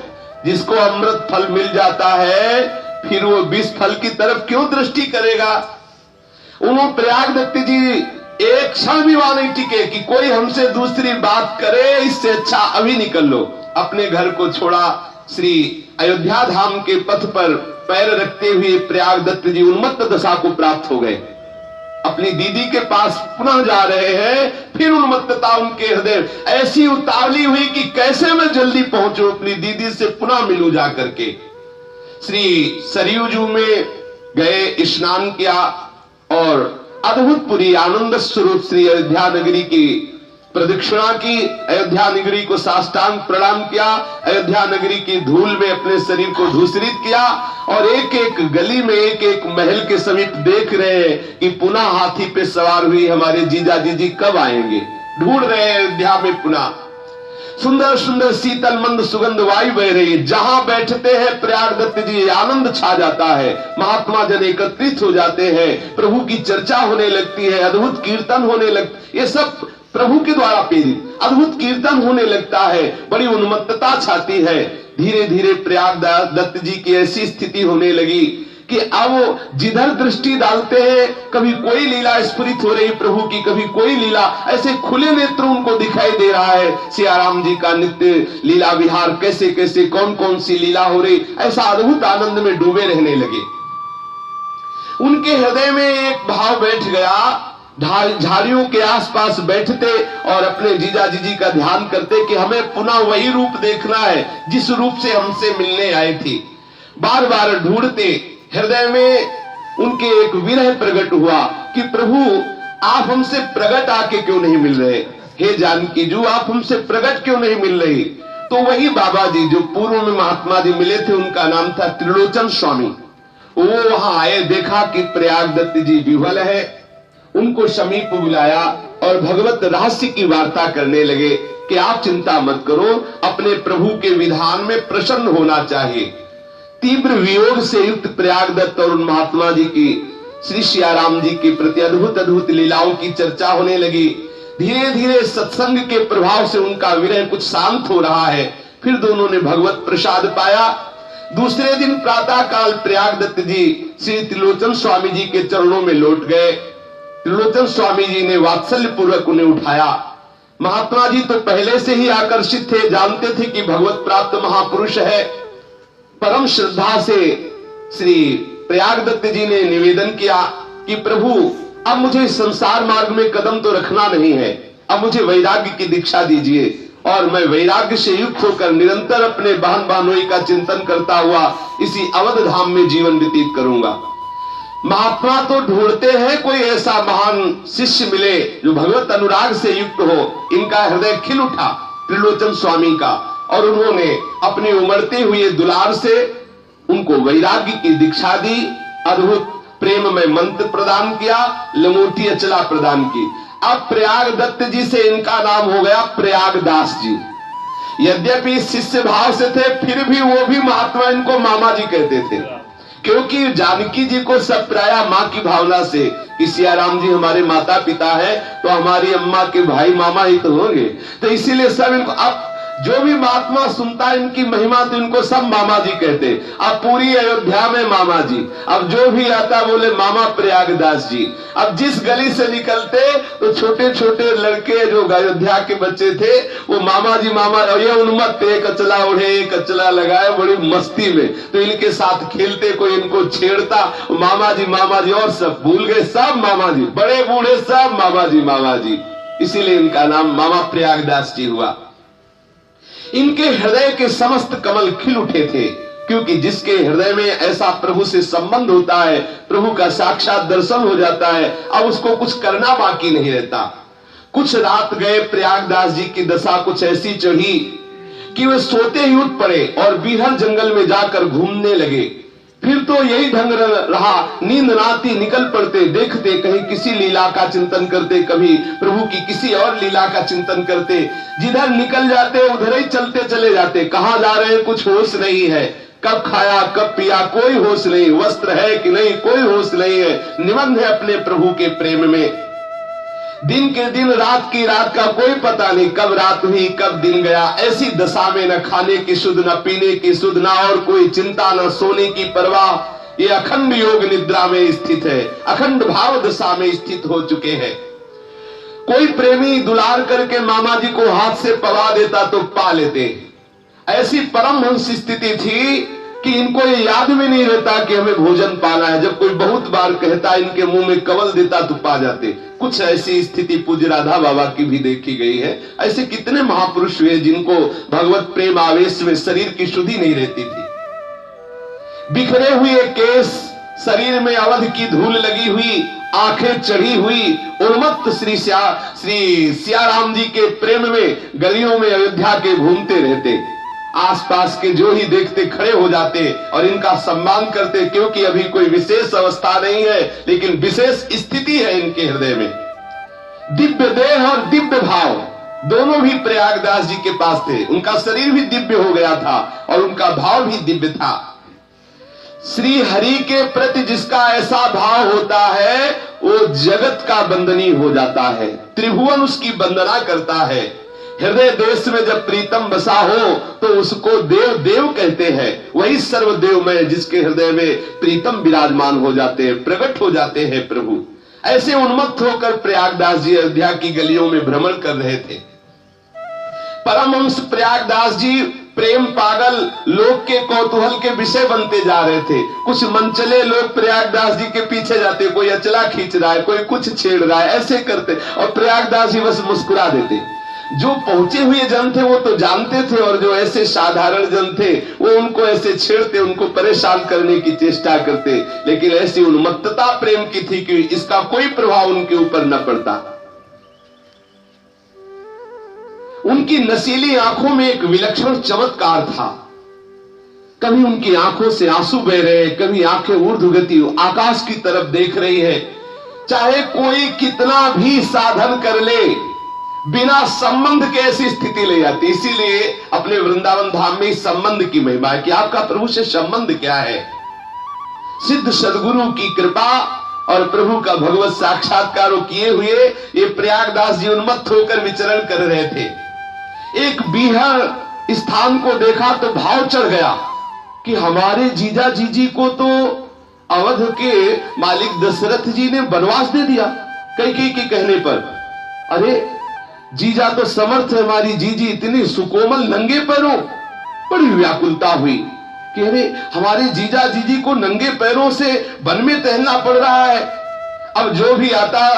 जिसको अमृत फल मिल जाता है फिर वो विष फल की तरफ क्यों दृष्टि करेगा। उन्होंने प्रयागदत्त जी एक क्षण भी वहां नहीं टिके कि कोई हमसे दूसरी बात करे, इससे अच्छा अभी निकल लो। अपने घर को छोड़ा, श्री अयोध्या धाम के पथ पर पैर रखते हुए प्रयागदत्त जी उन्मत्त दशा को प्राप्त हो गए। अपनी दीदी के पास पुनः जा रहे हैं, फिर उन्मत्तता उनके हृदय ऐसी उतावली हुई कि कैसे मैं जल्दी पहुंचूं, अपनी दीदी से पुनः मिलूं जा करके। श्री सरयू जू में गए, स्नान किया और अद्भुतपुरी आनंद स्वरूप श्री अयोध्या नगरी की प्रदक्षिणा की, अयोध्या नगरी को साष्टांग प्रणाम किया, अयोध्या नगरी की धूल में अपने शरीर को धूसरित किया और एक एक गली में, एक एक महल के समीप देख रहे हैं कि पुनः हाथी पे सवार हुई हमारे जीजा जी कब आएंगे। ढूंढ रहे हैं अयोध्या में पुनः। सुंदर सुंदर शीतल मंद सुगंध वायु बह रही, जहां बैठते हैं प्रयागदत्त जी आनंद छा जाता है, महात्मा जन एकत्रित हो जाते हैं, प्रभु की चर्चा होने लगती है, अद्भुत कीर्तन होने लगती, ये सब प्रभु के द्वारा प्रेरित अद्भुत कीर्तन होने लगता है, बड़ी उन्मत्तता छाती है। धीरे धीरे प्रयागदत्त जी की ऐसी स्थिति होने लगी कि अब जिधर दृष्टि डालते हैं कभी कोई लीला स्फुरित हो रही प्रभु की, कभी कोई लीला, ऐसे खुले नेत्र उनको दिखाई दे रहा है। सियाराम जी का नित्य लीला विहार, कैसे कैसे कौन कौन सी लीला हो रही, ऐसा अद्भुत आनंद में डूबे रहने लगे। उनके हृदय में एक भाव बैठ गया, झाड़ियों के आसपास बैठते और अपने जीजा जी का ध्यान करते कि हमें पुनः वही रूप देखना है जिस रूप से हमसे मिलने आए थे। बार बार ढूंढते, हृदय में उनके एक विरह प्रकट हुआ कि प्रभु आप हमसे प्रकट आके क्यों नहीं मिल रहे, हे जानकी जू आप हमसे प्रकट क्यों नहीं मिल रही। तो वही बाबा जी जो पूर्व में महात्मा जी मिले थे, उनका नाम था त्रिलोचन स्वामी, वो वहां आए, देखा कि प्रयागदत्त जी विह्वल है, उनको समीप बुलाया और भगवत रहस्य की वार्ता करने लगे कि आप चिंता मत करो, अपने प्रभु के विधान में प्रसन्न होना चाहिए। तीव्र वियोग से युक्त प्रयागदत्त और उन महात्मा जी की श्री सियाराम जी के प्रति अद्भुत अद्भुत लीलाओं की चर्चा होने लगी। धीरे धीरे सत्संग के प्रभाव से उनका विरह कुछ शांत हो रहा है, फिर दोनों ने भगवत प्रसाद पाया। दूसरे दिन प्रातः काल प्रयागदत्त जी श्री त्रिलोचन स्वामी जी के चरणों में लौट गए। त्रिलोचन स्वामी जी ने वात्सल्य पूर्वक उन्हें उठाया। महात्मा जी तो पहले से ही आकर्षित थे, जानते थे कि भगवत प्राप्त महापुरुष है। परम श्रद्धा से श्री प्रयागदत्त जी ने निवेदन किया कि प्रभु अब मुझे संसार मार्ग में कदम तो रखना नहीं है, अब मुझे वैराग्य की दीक्षा दीजिए और मैं वैराग्य से युक्त होकर निरंतर अपने बहन बहनोई का चिंतन करता हुआ इसी अवध धाम में जीवन व्यतीत करूंगा। महात्मा तो ढूंढते हैं कोई ऐसा महान शिष्य मिले जो भगवत अनुराग से युक्त हो। इनका हृदय खिल उठा त्रिलोचन स्वामी का, और उन्होंने अपनी उमड़ते हुए दुलार से उनको वैराग्य की दीक्षा दी, अद्भुत प्रेम में मंत्र प्रदान किया, लंगोटी अचला प्रदान की। अब प्रयाग दत्त जी से इनका नाम हो गया प्रयागदास जी। यद्यपि शिष्य भाव से थे, फिर भी वो भी महात्मा इनको मामा जी कहते थे, क्योंकि जानकी जी को सब प्राया माँ की भावना से कि सियाराम जी हमारे माता पिता है तो हमारी अम्मा के भाई मामा ही तो होंगे, तो इसीलिए सब इनको, अब जो भी महात्मा सुनता है इनकी महिमा तो इनको सब मामा जी कहते। अब पूरी अयोध्या में मामा जी, अब जो भी आता बोले मामा प्रयागदास जी। अब जिस गली से निकलते तो छोटे छोटे लड़के जो अयोध्या के बच्चे थे वो मामा जी मामा, और ये उन्मत्त एक कचला ओढ़े एक कचला लगाए बड़ी मस्ती में, तो इनके साथ खेलते, कोई इनको छेड़ता मामा जी, और सब भूल गए, सब मामा जी, बड़े बूढ़े सब मामा जी, इसीलिए इनका नाम मामा प्रयागदास जी हुआ। इनके हृदय के समस्त कमल खिल उठे थे, क्योंकि जिसके हृदय में ऐसा प्रभु से संबंध होता है, प्रभु का साक्षात दर्शन हो जाता है, अब उसको कुछ करना बाकी नहीं रहता। कुछ रात गए, प्रयागदास जी की दशा कुछ ऐसी चढ़ी कि वे सोते ही उठ पड़े और बीहर जंगल में जाकर घूमने लगे। फिर तो यही ढंग रहा, नींद नाती निकल पड़ते, देखते कहीं किसी लीला का चिंतन करते, कभी प्रभु की किसी और लीला का चिंतन करते, जिधर निकल जाते उधर ही चलते चले जाते। कहां जा रहे हैं कुछ होश नहीं है, कब खाया कब पिया कोई होश नहीं, वस्त्र है कि नहीं कोई होश नहीं है, निमग्न है अपने प्रभु के प्रेम में। दिन के दिन रात की रात का कोई पता नहीं, कब रात हुई कब दिन गया। ऐसी दशा में न खाने की सुध, न पीने की सुध, न और कोई चिंता, न सोने की परवाह। ये अखंड योग निद्रा में स्थित है, अखंड भाव दशा में स्थित हो चुके हैं। कोई प्रेमी दुलार करके मामा जी को हाथ से पवा देता तो पा लेते। ऐसी परमहंस स्थिति थी कि इनको ये याद भी नहीं रहता कि हमें भोजन पाना है। जब कोई बहुत बार कहता, इनके मुंह में कवल देता तो पा जाते। कुछ ऐसी स्थिति पूज्य राधा बाबा की भी देखी गई है। ऐसे कितने महापुरुष हुए जिनको भगवत प्रेम आवेश में शरीर की शुद्धि नहीं रहती थी। बिखरे हुए केस, शरीर में अवध की धूल लगी हुई, आंखें चढ़ी हुई, उन्मत्त श्री सियाराम जी के प्रेम में गलियों में अयोध्या के घूमते रहते। आसपास के जो ही देखते खड़े हो जाते और इनका सम्मान करते, क्योंकि अभी कोई विशेष अवस्था नहीं है, लेकिन विशेष स्थिति है इनके हृदय में। दिव्य देह और दिव्य भाव दोनों भी प्रयागदास जी के पास थे। उनका शरीर भी दिव्य हो गया था और उनका भाव भी दिव्य था। श्री हरि के प्रति जिसका ऐसा भाव होता है वो जगत का बंदनी हो जाता है, त्रिभुवन उसकी वंदना करता है। हृदय देश में जब प्रीतम बसा हो तो उसको देव देव कहते हैं। वही सर्वदेवमय जिसके हृदय में प्रीतम विराजमान हो जाते हैं, प्रकट हो जाते हैं प्रभु। ऐसे उन्मत्त होकर प्रयागदास जी अयोध्या की गलियों में भ्रमण कर रहे थे। परमहंस प्रयागदास जी प्रेम पागल लोग के कौतूहल के विषय बनते जा रहे थे। कुछ मनचले लोग प्रयागदास जी के पीछे जाते, कोई अचला खींच रहा है, कोई कुछ छेड़ रहा है, ऐसे करते और प्रयागदास जी बस मुस्कुरा देते। जो पहुंचे हुए जन थे वो तो जानते थे, और जो ऐसे साधारण जन थे वो उनको ऐसे छेड़ते, उनको परेशान करने की चेष्टा करते। लेकिन ऐसी उन्मत्तता प्रेम की थी कि इसका कोई प्रभाव उनके ऊपर न पड़ता। उनकी नशीली आंखों में एक विलक्षण चमत्कार था। कभी उनकी आंखों से आंसू बह रहे, कभी आंखें ऊर्ध्वगति आकाश की तरफ देख रही है। चाहे कोई कितना भी साधन कर ले, बिना संबंध के ऐसी स्थिति ले जाती। इसीलिए अपने वृंदावन धाम में इस संबंध की महिमा है कि आपका प्रभु से संबंध क्या है। सिद्ध सदगुरु की कृपा और प्रभु का भगवत साक्षात्कार किए हुए ये प्रयागदास जी उन्मत्त होकर विचरण कर रहे थे। एक बीहर स्थान को देखा तो भाव चढ़ गया कि हमारे जीजा जीजी को तो अवध के मालिक दशरथ जी ने वनवास दे दिया कैकेयी के कहने पर। अरे जीजा तो समर्थ है, हमारी जीजी इतनी सुकोमल नंगे पैरों। बड़ी व्याकुलता हुई कि अरे हमारे जीजा जीजी को नंगे पैरों से वन में टहलना पड़ रहा है। अब जो भी आता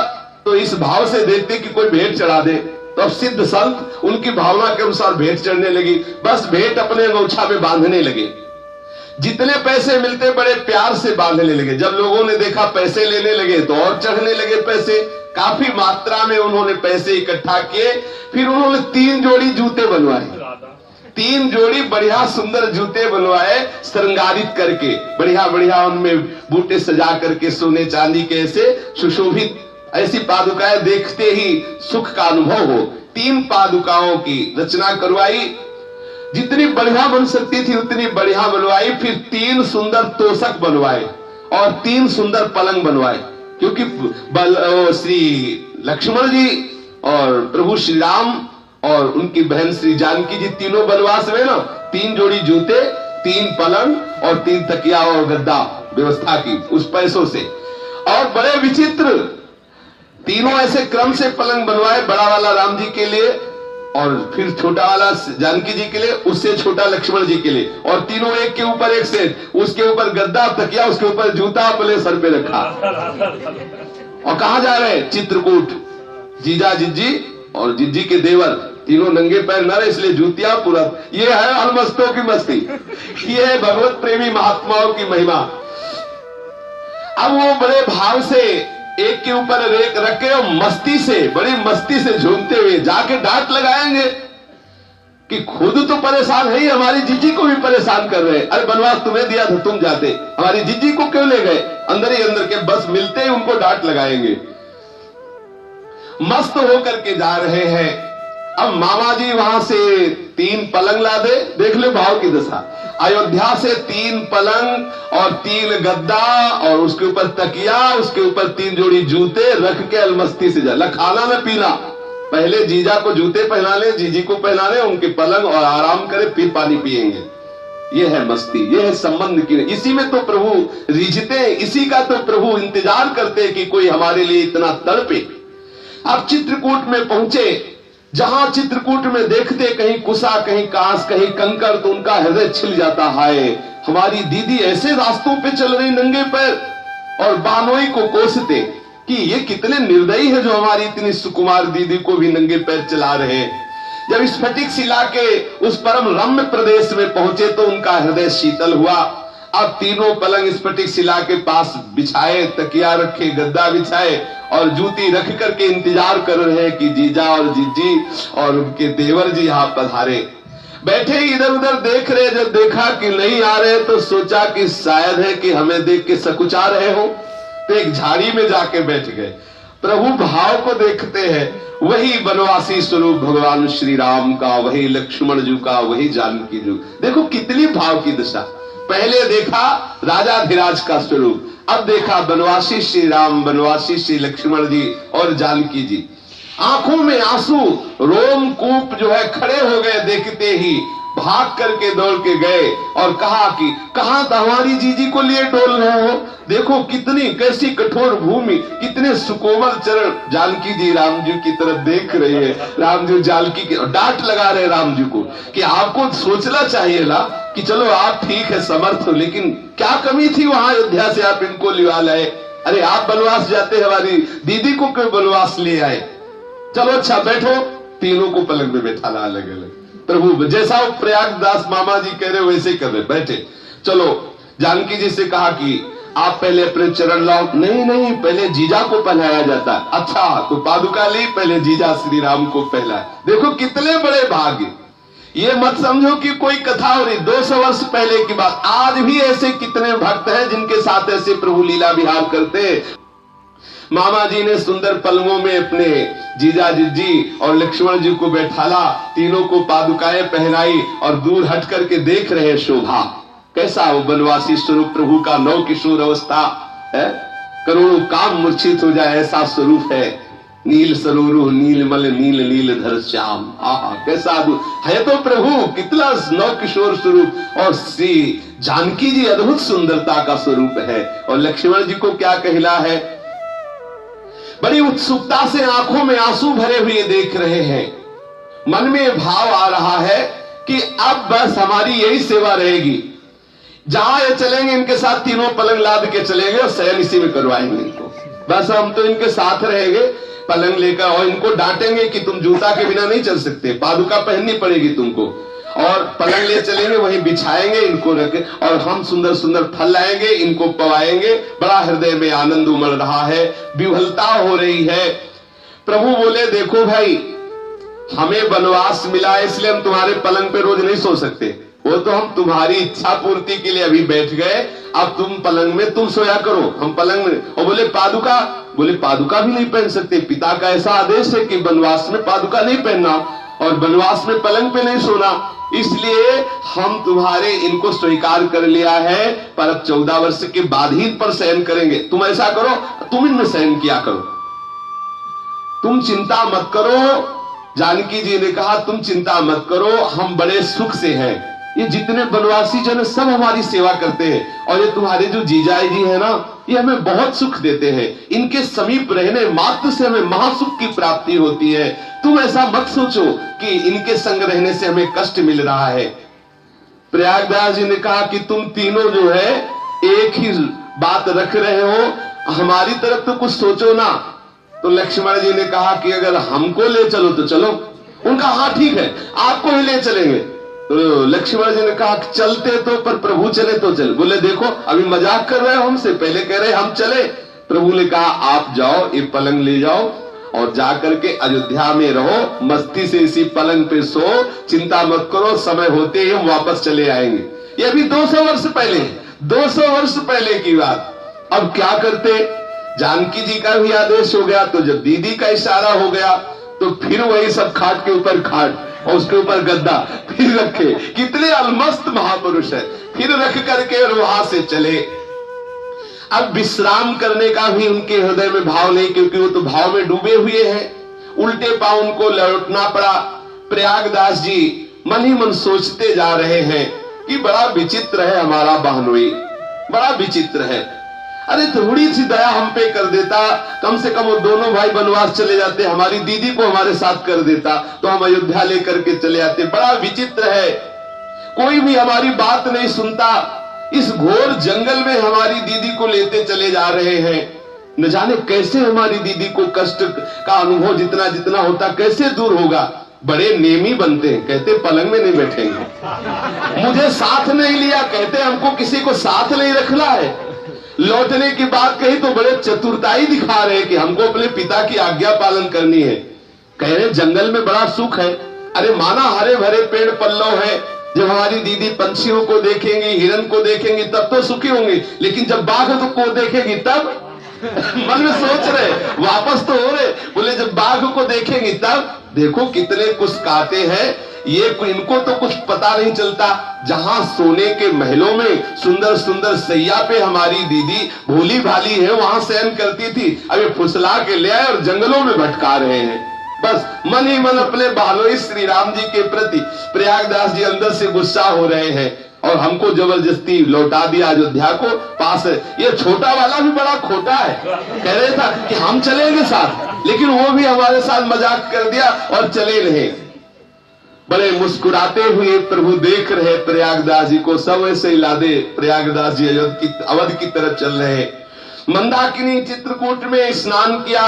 तो इस भाव से देखते कि कोई भेंट चढ़ा दे। तो अब सिद्ध संत उनकी भावना के अनुसार भेंट चढ़ने लगी, बस भेंट अपने अंगोछा में बांधने लगे। जितने पैसे मिलते बड़े प्यार से बांधने लगे। जब लोगों ने देखा पैसे लेने लगे तो और चढ़ने लगे पैसे। काफी मात्रा में उन्होंने पैसे इकट्ठा किए। फिर उन्होंने 3 जोड़ी जूते बनवाए, 3 जोड़ी बढ़िया सुंदर जूते बनवाए, श्रृंगारित करके बढ़िया बढ़िया उनमें बूटे सजा करके सोने चांदी के ऐसे सुशोभित ऐसी पादुकाएं देखते ही सुख का अनुभव हो। 3 पादुकाओं की रचना करवाई, जितनी बढ़िया बन सकती थी उतनी बढ़िया बनवाई। फिर 3 सुंदर तोषक बनवाए और 3 सुंदर पलंग बनवाए, क्योंकि श्री लक्ष्मण जी और प्रभु श्री राम और उनकी बहन श्री जानकी जी तीनों वनवास में ना 3 जोड़ी जूते, 3 पलंग और 3 तकिया और गद्दा व्यवस्था की उस पैसों से। और बड़े विचित्र तीनों ऐसे क्रम से पलंग बनवाए, बड़ा वाला राम जी के लिए और फिर छोटा वाला जानकी जी के लिए, उससे छोटा लक्ष्मण जी के लिए, और तीनों एक के ऊपर एक सेट, उसके ऊपर गद्दा तकिया, उसके ऊपर जूता अपने सर पे रखा। और कहां जा रहे हैं? चित्रकूट। जीजा जिज्जी और जिज्जी के देवर तीनों नंगे पैर न रहे, इसलिए जूतियां पूरा। ये है अलमस्तों की मस्ती, ये है भगवत प्रेमी महात्माओं की महिमा। अब वो बड़े भाव से एक के ऊपर एक रखे और मस्ती से, बड़ी मस्ती से झूमते हुए जाके डांट लगाएंगे कि खुद तो परेशान है ही, हमारी जीजी को भी परेशान कर रहे हैं। अरे बनवास तुम्हें दिया था, तुम जाते, हमारी जीजी को क्यों ले गए? अंदर ही अंदर के बस मिलते ही उनको डांट लगाएंगे। मस्त होकर के जा रहे हैं। अब मामा जी वहां से 3 पलंग ला दे, देख ले भाव की दशा। अयोध्या से 3 पलंग और 3 गद्दा और उसके ऊपर तकिया, उसके ऊपर 3 जोड़ी जूते रख के अलमस्ती से जा। खाना न पीना, पहले जीजा को जूते पहना ले, जीजी को पहना ले, उनके पलंग और आराम करे, फिर पानी पिएंगे। ये है मस्ती, ये है संबंध की। इसी में तो प्रभु रिझते, इसी का तो प्रभु इंतजार करते कि कोई हमारे लिए इतना तड़पे। अब चित्रकूट में पहुंचे, जहां चित्रकूट में देखते कहीं कुसा, कहीं कांस, कहीं कंकड़, तो उनका हृदय छिल जाता है। हमारी दीदी ऐसे रास्तों पे चल रही नंगे पैर, और बानोई को कोसते कि ये कितने निर्दयी है जो हमारी इतनी सुकुमार दीदी को भी नंगे पैर चला रहे। जब स्फटिक शिला के उस परम रम्य प्रदेश में पहुंचे तो उनका हृदय शीतल हुआ। अब तीनों पलंग स्फटिक शिला के पास बिछाए, तकिया रखे, गद्दा बिछाए और जूती रख करके इंतजार कर रहे हैं कि जीजा और जीजी और उनके देवर जी यहां पधारे। बैठे इधर उधर देख रहे, जब देखा कि नहीं आ रहे तो सोचा कि शायद है कि हमें देख के सकुचा रहे हो, तो एक झाड़ी में जाके बैठ गए। प्रभु भाव को देखते हैं, वही वनवासी स्वरूप भगवान श्री राम का, वही लक्ष्मण जी का, वही जानकी जी। देखो कितनी भाव की दशा। पहले देखा राजाधिराज का स्वरूप, अब देखा वनवासी श्री राम, वनवासी श्री लक्ष्मण जी और जानकी जी। आंखों में आंसू, रोमकूप जो है खड़े हो गए देखते ही। भाग करके दौड़ के गए और कहा कि कहां था हमारी जीजी को लिए डोल रहे हो? देखो कितनी कैसी कठोर भूमि, कितने सुकोमल चरण। जानकी जी राम जी की तरफ देख रही है, राम जी जानकी की डांट लगा रहे राम जी को कि आपको सोचना चाहिए ना कि चलो आप ठीक है, समर्थ हो, लेकिन क्या कमी थी वहां अयोध्या से आप इनको लिवा लाए? अरे आप बनवास जाते, हमारी दीदी को क्यों बनवास ले आए? चलो अच्छा बैठो, तीनों को पलंग में बैठा ला अलग अलग। प्रभु जैसा वो प्रयागदास मामा जी कह रहे वैसे कर रहे, बैठे। चलो जानकी जी से कहा कि आप पहले अपने चरण लाओ। नहीं नहीं, पहले जीजा को पहनाया जाता है। अच्छा तो पादुका ली, पहले जीजा श्री राम को पहला। देखो कितने बड़े भाग्य। ये मत समझो कि कोई कथा हो रही 200 वर्ष पहले की बात। आज भी ऐसे कितने भक्त हैं जिनके साथ ऐसे प्रभु लीला विहार करते। मामा जी ने सुंदर पलंगों में अपने जीजा जी और लक्ष्मण जी को बैठाला, तीनों को पादुकाएं पहनाई और दूर हट करके देख रहे शोभा। कैसा वो बनवासी स्वरूप प्रभु का नौ किशोर अवस्था है, करोड़ों काम मूर्छित हो जाए ऐसा स्वरूप है। नील सरोरु नीलमल नील नीलधर श्याम, आहा कैसा है तो प्रभु, कितना नौ किशोर स्वरूप। और श्री जानकी जी अद्भुत सुंदरता का स्वरूप है। और लक्ष्मण जी को क्या कहला है, बड़ी उत्सुकता से आंखों में आंसू भरे हुए देख रहे हैं। मन में भाव आ रहा है कि अब बस हमारी यही सेवा रहेगी, जहां ये चलेंगे इनके साथ तीनों पलंग लाद के चलेंगे और शयन इसी में करवाएंगे इनको। बस हम तो इनके साथ रहेंगे, पलंग लेकर, और इनको डांटेंगे कि तुम जूता के बिना नहीं चल सकते, पादुका पहननी पड़ेगी तुमको, और पलंग ले चलेंगे, वहीं बिछाएंगे इनको रख, और हम सुंदर सुंदर फल लाएंगे, इनको पवाएंगे। बड़ा हृदय में आनंद उमड़ रहा है, विह्वलता हो रही है। प्रभु बोले देखो भाई, हमें वनवास मिला है इसलिए हम तुम्हारे पलंग पे रोज नहीं सो सकते, वो तो हम तुम्हारी इच्छा पूर्ति के लिए अभी बैठ गए, अब तुम पलंग में तुम सोया करो, हम पलंग में। और बोले पादुका, बोले पादुका भी नहीं पहन सकते, पिता का ऐसा आदेश है कि वनवास में पादुका नहीं पहनना और वनवास में पलंग पे नहीं सोना, इसलिए हम तुम्हारे इनको स्वीकार कर लिया है, पर अब 14 वर्ष के बाद ही इन पर शयन करेंगे। तुम ऐसा करो, तुम इनमें शयन किया करो, तुम चिंता मत करो। जानकी जी ने कहा तुम चिंता मत करो, हम बड़े सुख से हैं, ये जितने वनवासी जन सब हमारी सेवा करते हैं, और ये तुम्हारे जो जीजाई जी है ना, ये हमें बहुत सुख देते हैं, इनके समीप रहने मात्र से हमें महासुख की प्राप्ति होती है। तुम ऐसा मत सोचो कि इनके संग रहने से हमें कष्ट मिल रहा है। प्रयागराज जी ने कहा कि तुम तीनों जो है एक ही बात रख रहे हो, हमारी तरफ तो कुछ सोचो ना। तो लक्ष्मण जी ने कहा कि अगर हमको ले चलो तो चलो। उनका हाँ ठीक है, आपको ही ले चलेंगे। तो लक्ष्मण जी ने कहा चलते तो, पर प्रभु चले तो चल। बोले देखो अभी मजाक कर रहे हो हमसे, पहले कह रहे हम चले। प्रभु ने कहा आप जाओ, ये पलंग ले जाओ और जाकर के अयोध्या में रहो, मस्ती से इसी पलंग पे सो, चिंता मत करो, समय होते ही हम वापस चले आएंगे। ये अभी 200 वर्ष पहले, 200 वर्ष पहले की बात। अब क्या करते, जानकी जी का भी आदेश हो गया, तो जब दीदी का इशारा हो गया तो फिर वही सब खाट के ऊपर खाट और उसके ऊपर गद्दा फिर रखे। कितने अलमस्त महापुरुष है, फिर रख करके और वहां से चले। अब विश्राम करने का भी उनके हृदय में भाव नहीं, क्योंकि वो तो भाव में डूबे हुए हैं। उल्टे पांव उनको लौटना पड़ा। प्रयागदास जी मन ही मन सोचते जा रहे हैं कि बड़ा विचित्र है हमारा बहनोई, बड़ा विचित्र है। अरे थोड़ी सी दया हम पे कर देता, कम से कम वो दोनों भाई वनवास चले जाते, हमारी दीदी को हमारे साथ कर देता तो हम अयोध्या लेकर के चले आते। बड़ा विचित्र है, कोई भी हमारी बात नहीं सुनता, इस घोर जंगल में हमारी दीदी को लेते चले जा रहे हैं। न जाने कैसे हमारी दीदी को कष्ट का अनुभव जितना जितना होता कैसे दूर होगा। बड़े नेमी बनते हैं, कहते पलंग में नहीं बैठेंगे, मुझे साथ नहीं लिया, कहते हमको किसी को साथ नहीं रखना है। लौटने की बात कही तो बड़े चतुरताई दिखा रहे कि हमको अपने पिता की आज्ञा पालन करनी है। कह रहे जंगल में बड़ा सुख है। अरे माना हरे भरे पेड़ पल्लव है, जब हमारी दीदी पंछियों को देखेंगी, हिरन को देखेंगी तब तो सुखी होंगी, लेकिन जब बाघ को देखेगी तब मन में सोच रहे, वापस तो हो रहे, बोले जब बाघ को देखेंगी तब। देखो कितने कुछ काटे हैं ये, इनको तो कुछ पता नहीं चलता। जहां सोने के महलों में सुंदर सुंदर सैया पे हमारी दीदी भोली भाली है, वहां शयन करती थी, अब ये फुसला के ले आए और जंगलों में भटका रहे हैं। बस मन ही मन अपने बालोई श्री राम जी के प्रति प्रयागदास जी अंदर से गुस्सा हो रहे हैं और हमको जबरदस्ती लौटा दिया अयोध्या को पास। ये छोटा वाला भी बड़ा खोटा है, कह रहे था कि हम चलेंगे साथ, लेकिन वो भी हमारे साथ मजाक कर दिया और चले रहे। बड़े मुस्कुराते हुए प्रभु देख रहे प्रयागदास जी को, सब ऐसे ही लादे प्रयागदास जी अवध की तरफ चल रहे। मंदाकिनी चित्रकूट में स्नान किया,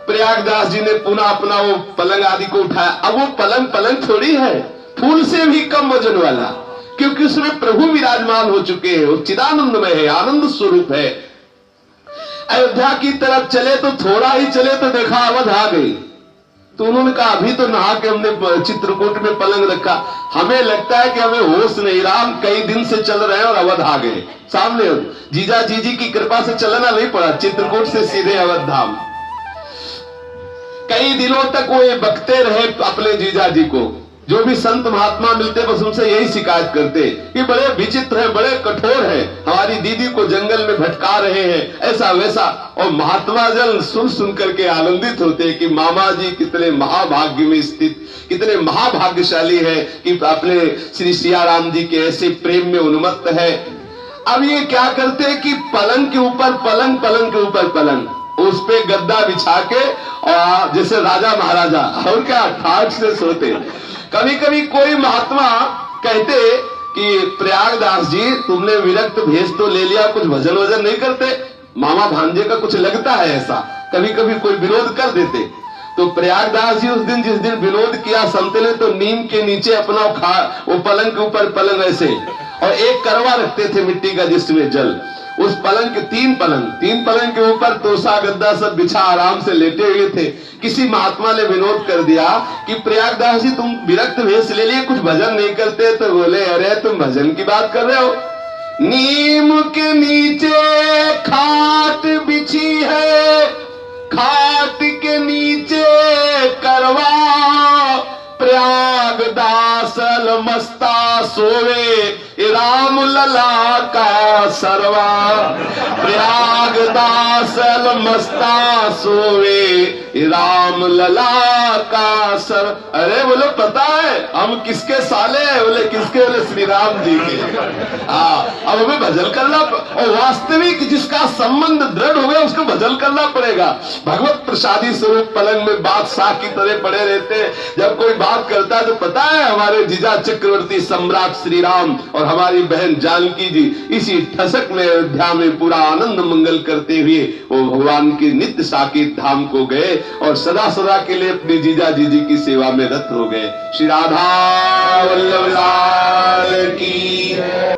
प्रयागदास जी ने पुनः अपना वो पलंग आदि को उठाया। अब वो पलंग थोड़ी है, फूल से भी कम वजन वाला, क्योंकि उसमें प्रभु विराजमान हो चुके हैं, वो चिदानंदमय है, आनंद स्वरूप है। अयोध्या की तरफ चले तो थोड़ा ही चले तो देखा अवध आ गई। तो उन्होंने कहा अभी तो नहा के हमने चित्रकूट में पलंग रखा, हमें लगता है कि हमें होश नहीं रहा, हम कई दिन से चल रहे हैं और अवध आ गए सामने। जीजा जीजी की कृपा से चलना नहीं पड़ा, चित्रकूट से सीधे अवध धाम। कई दिनों तक वो ये बकते रहे अपने जीजा जी को। जो भी संत महात्मा मिलते बस उनसे यही शिकायत करते कि बड़े विचित्र है, बड़े कठोर है, हमारी दीदी को जंगल में भटका रहे हैं, ऐसा वैसा। और महात्मा जन सुन सुन करके आनंदित होते कि मामा जी कितने महाभाग्य में स्थित, कितने महाभाग्यशाली है कि अपने श्री सियाराम जी के ऐसे प्रेम में उन्मत्त है। अब ये क्या करते कि पलंग के ऊपर पलंग, पलंग के ऊपर पलंग, उस पे गद्दा बिछा के और जैसे राजा महाराजा और क्या ठाट से सोते। कभी कभी कोई महात्मा कहते कि प्रयागदास जी तुमने विरक्त भेष तो ले लिया, कुछ भजन वजन नहीं करते, मामा भांजे का कुछ लगता है ऐसा। कभी कभी कोई विरोध कर देते। तो प्रयागदास जी उस दिन जिस दिन विनोद किया संत ने, तो नीम के नीचे अपना वो पलंग के ऊपर पलंग ऐसे, और एक करवा रखते थे मिट्टी का जिसमें जल, उस पलंग के तीन पलंग के ऊपर तोसा गद्दा सब बिछा आराम से लेटे हुए थे। किसी महात्मा ने विनोद कर दिया कि प्रयागदास जी तुम विरक्त भेष ले लिए, कुछ भजन नहीं करते? तो बोले अरे तुम भजन की बात कर रहे हो, नीम के नीचे खाट बिछी है, खाट के नीचे करवा, प्रयागदास मस्ता सोवे राम लला का सरवा, प्रयागदास मस्ता सोवे राम लला का सर। अरे बोले पता है हम किसके साले हैं? बोले किसके? बोले श्री राम जी के। अब हमें भजन करना, और वास्तविक जिसका संबंध दृढ़ हो गया उसको भजन करना पड़ेगा। भगवत प्रसादी स्वरूप पलंग में बादशाह की तरह पड़े रहते हैं। जब कोई बात करता है तो पता है हमारे जीजा चक्रवर्ती सम्राट श्री राम और हमारी बहन जानकी जी इसी ठसक में अयोध्या में पूरा आनंद मंगल करते हुए वो भगवान के नित्य साकेत धाम को गए और सदा सदा के लिए अपने जीजा जीजी की सेवा में रत हो गए। श्री राधा वल्लभ लाल की।